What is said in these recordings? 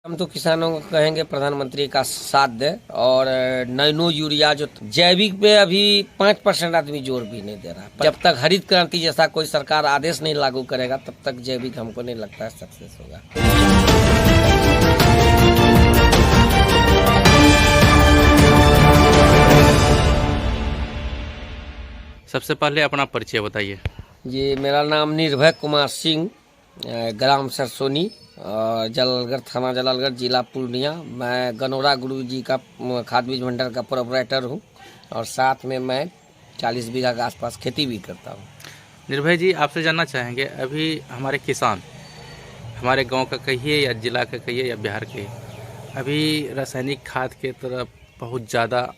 हम तो किसानों को कहेंगे प्रधानमंत्री का साथ दे और नैनो यूरिया जो जैविक पे अभी 5% आदमी जोर भी नहीं दे रहा। जब तक हरित क्रांति जैसा कोई सरकार आदेश नहीं लागू करेगा तब तक जैविक हमको नहीं लगता है सक्सेस होगा। सबसे पहले अपना परिचय बताइए। जी, मेरा नाम निर्भय कुमार सिंह, ग्राम सरसोनी और जलालगढ़ थाना जलालगढ़ जिला पूर्णिया। मैं गनौरा गुरु जी का खाद बीज भंडार का प्रोपराइटर हूँ और साथ में मैं 40 बीघा के आसपास खेती भी करता हूँ। निर्भय जी, आपसे जानना चाहेंगे, अभी हमारे किसान हमारे गांव का कहिए या जिला का कहिए या बिहार के, अभी रासायनिक खाद के तरफ बहुत ज़्यादा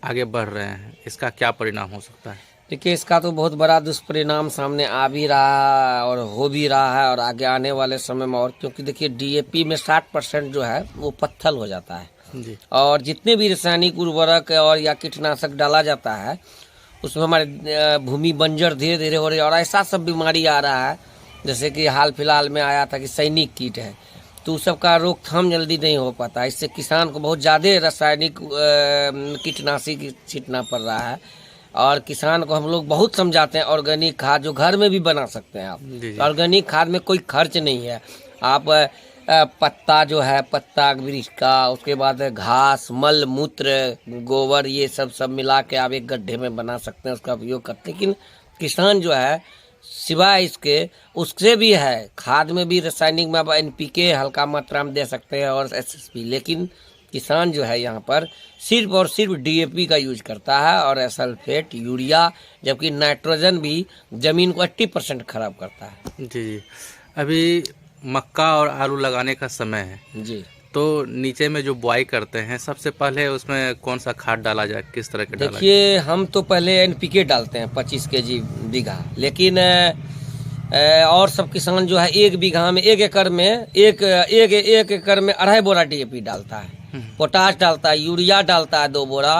आगे बढ़ रहे हैं, इसका क्या परिणाम हो सकता है? देखिए, इसका तो बहुत बड़ा दुष्परिणाम सामने आ भी रहा है और हो भी रहा है और आगे आने वाले समय में और, क्योंकि देखिए डीएपी में 60% जो है वो पत्थर हो जाता है जी। और जितने भी रासायनिक उर्वरक और या कीटनाशक डाला जाता है उसमें हमारे भूमि बंजर धीरे धीरे हो रही है और ऐसा सब बीमारी आ रहा है, जैसे कि हाल फिलहाल में आया था कि सैनिक कीट है, तो उस सब का रोकथाम जल्दी नहीं हो पाता। इससे किसान को बहुत ज़्यादा रासायनिक कीटनाशी छींटना पड़ रहा है और किसान को हम लोग बहुत समझाते हैं ऑर्गेनिक खाद जो घर में भी बना सकते हैं आप। ऑर्गेनिक खाद में कोई खर्च नहीं है। आप पत्ता जो है, पत्ता वृक्ष का, उसके बाद घास, मल मूत्र, गोबर, ये सब मिला के आप एक गड्ढे में बना सकते हैं, उसका उपयोग करते हैं। लेकिन किसान जो है सिवाय इसके उससे भी है, खाद में भी रासायनिक में आप एनपीके हल्का मात्रा में दे सकते हैं और एसएसपी, लेकिन किसान जो है यहाँ पर सिर्फ और सिर्फ डीएपी का यूज करता है और सल्फेट, यूरिया, जबकि नाइट्रोजन भी जमीन को 80% खराब करता है। जी जी, अभी मक्का और आलू लगाने का समय है जी, तो नीचे में जो बुआई करते हैं सबसे पहले उसमें कौन सा खाद डाला जाए, किस तरह के डाला जाए? देखिए, हम तो पहले एनपीके डालते हैं 25 kg बीघा, लेकिन और सब किसान जो है 1 बीघा में 1 एकड़ में एक एकड़ में 2.5 बोरा डीएपी डालता है, पोटाश डालता है, यूरिया डालता है 2 बोरा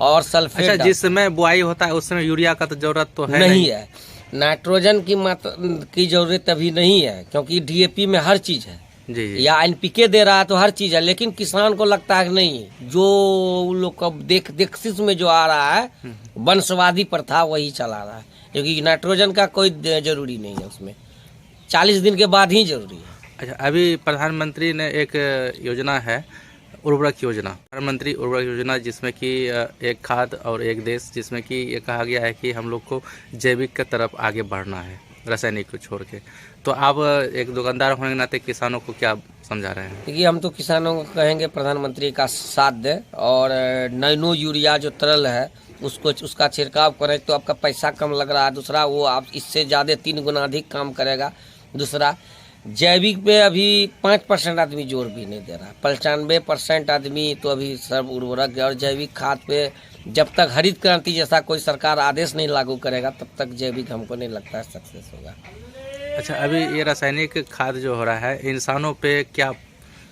और सल्फेट। अच्छा, जिस समय बुआई होता है उस समय यूरिया का तो जरूरत तो है नहीं है। नाइट्रोजन की मात्रा की जरूरत अभी नहीं है क्योंकि डीएपी में हर चीज है जी। या एनपीके दे रहा है तो हर चीज है, लेकिन किसान को लगता है कि नहीं, जो उन लोग का देख में जो आ रहा है वंशवादी प्रथा वही चला रहा है, क्योंकि नाइट्रोजन का कोई जरूरी नहीं है, उसमें 40 दिन के बाद ही जरूरी है। अच्छा, अभी प्रधानमंत्री ने एक योजना है, उर्वरक योजना, प्रधानमंत्री उर्वरक योजना, जिसमें कि एक खाद और एक देश, जिसमें कि ये कहा गया है कि हम लोग को जैविक की तरफ आगे बढ़ना है रासायनिक को छोड़ के। तो आप एक दुकानदार होने के नाते किसानों को क्या समझा रहे हैं? देखिए, हम तो किसानों को कहेंगे प्रधानमंत्री का साथ दे और नैनो यूरिया जो तरल है उसका छिड़काव करें तो आपका पैसा कम लग रहा है। दूसरा, वो आप इससे ज़्यादा 3 गुना अधिक काम करेगा। दूसरा, जैविक पे अभी 5% आदमी जोर भी नहीं दे रहा। 95% आदमी तो अभी सब उर्वरक और जैविक खाद पे, जब तक हरित क्रांति जैसा कोई सरकार आदेश नहीं लागू करेगा तब तक जैविक हमको नहीं लगता है सक्सेस होगा। अच्छा, अभी ये रासायनिक खाद जो हो रहा है इंसानों पे क्या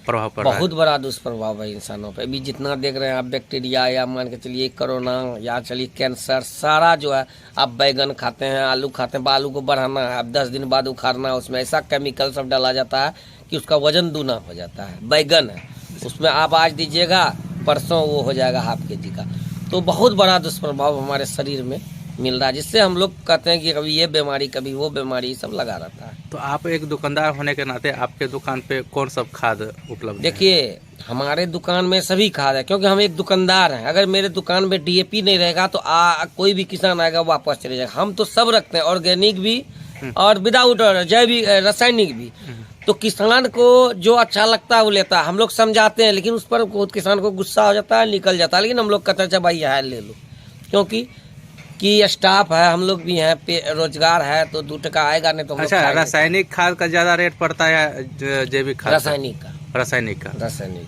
प्रभाव पड़ रहा है? बहुत बड़ा दुष्प्रभाव है इंसानों पे। अभी जितना देख रहे हैं आप, बैक्टीरिया या मान के चलिए कोरोना या चलिए कैंसर, सारा जो है, आप बैगन खाते हैं, आलू खाते हैं, आलू को बढ़ाना है, आप 10 दिन बाद उखाड़ना है, उसमें ऐसा केमिकल सब डाला जाता है कि उसका वजन दूना हो जाता है। बैगन है, उसमें आप आज दीजिएगा परसों वो हो जाएगा ½ kg का। तो बहुत बड़ा दुष्प्रभाव हमारे शरीर में मिल रहा है, जिससे हम लोग कहते हैं कि कभी ये बीमारी कभी वो बीमारी सब लगा रहता है। तो आप एक दुकानदार होने के नाते आपके दुकान पे कौन सब खाद उपलब्ध है? देखिए, हमारे दुकान में सभी खाद है, क्योंकि हम एक दुकानदार हैं। अगर मेरे दुकान में डीएपी नहीं रहेगा तो कोई भी किसान आएगा वापस चले जाएगा। हम तो सब रखते हैं, ऑर्गेनिक भी और विदाउट जैविक रासायनिक भी। तो किसान को जो अच्छा लगता है वो लेता है। हम लोग समझाते हैं, लेकिन उस पर बहुत किसान को गुस्सा हो जाता है, निकल जाता है। लेकिन हम लोग कहते हैं भाई है ले लो, क्योंकि स्टाफ है, हम लोग भी हैं, रोजगार है, तो 2 टका आएगा नहीं तो। अच्छा, रासायनिक खाद का ज्यादा रेट पड़ता है जैविक खाद? रासायनिक का।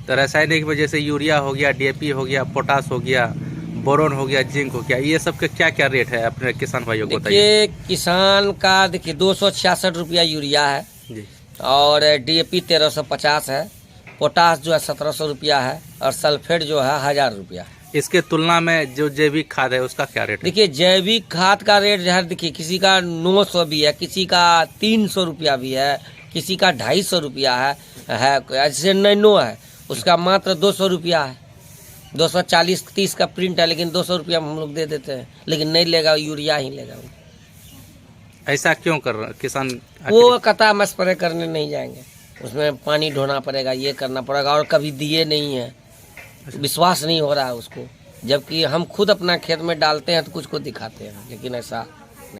तो रासायनिक में जैसे यूरिया हो गया, डीएपी हो गया, पोटास हो गया, बोरोन हो गया, जिंक हो गया, ये सब का क्या क्या रेट है अपने किसान भाइयों को बताइए? देखिए, किसान का देखिए 266 रुपया यूरिया है जी, और डीएपी 1350 है, पोटास जो है 1700 रुपया है और सल्फेट जो है 1000 रुपया। इसके तुलना में जो जैविक खाद है उसका क्या रेट है? देखिए, जैविक खाद का रेट जो है, देखिए किसी का 900 भी है, किसी का 300 रुपया भी है, किसी का 250 रुपया है। है, ऐसे नैनो है, उसका मात्र 200 रुपया है, 240-30 का प्रिंट है, लेकिन 200 रुपया में हम लोग दे देते हैं, लेकिन नहीं लेगा, यूरिया ही लेगा वो। ऐसा क्यों कर रहा किसान? वो कहता हम स्प्रे करने नहीं जाएंगे, उसमें पानी ढोना पड़ेगा, ये करना पड़ेगा, और कभी दिए नहीं है, विश्वास नहीं हो रहा है उसको, जबकि हम खुद अपना खेत में डालते हैं तो कुछ को दिखाते हैं, लेकिन ऐसा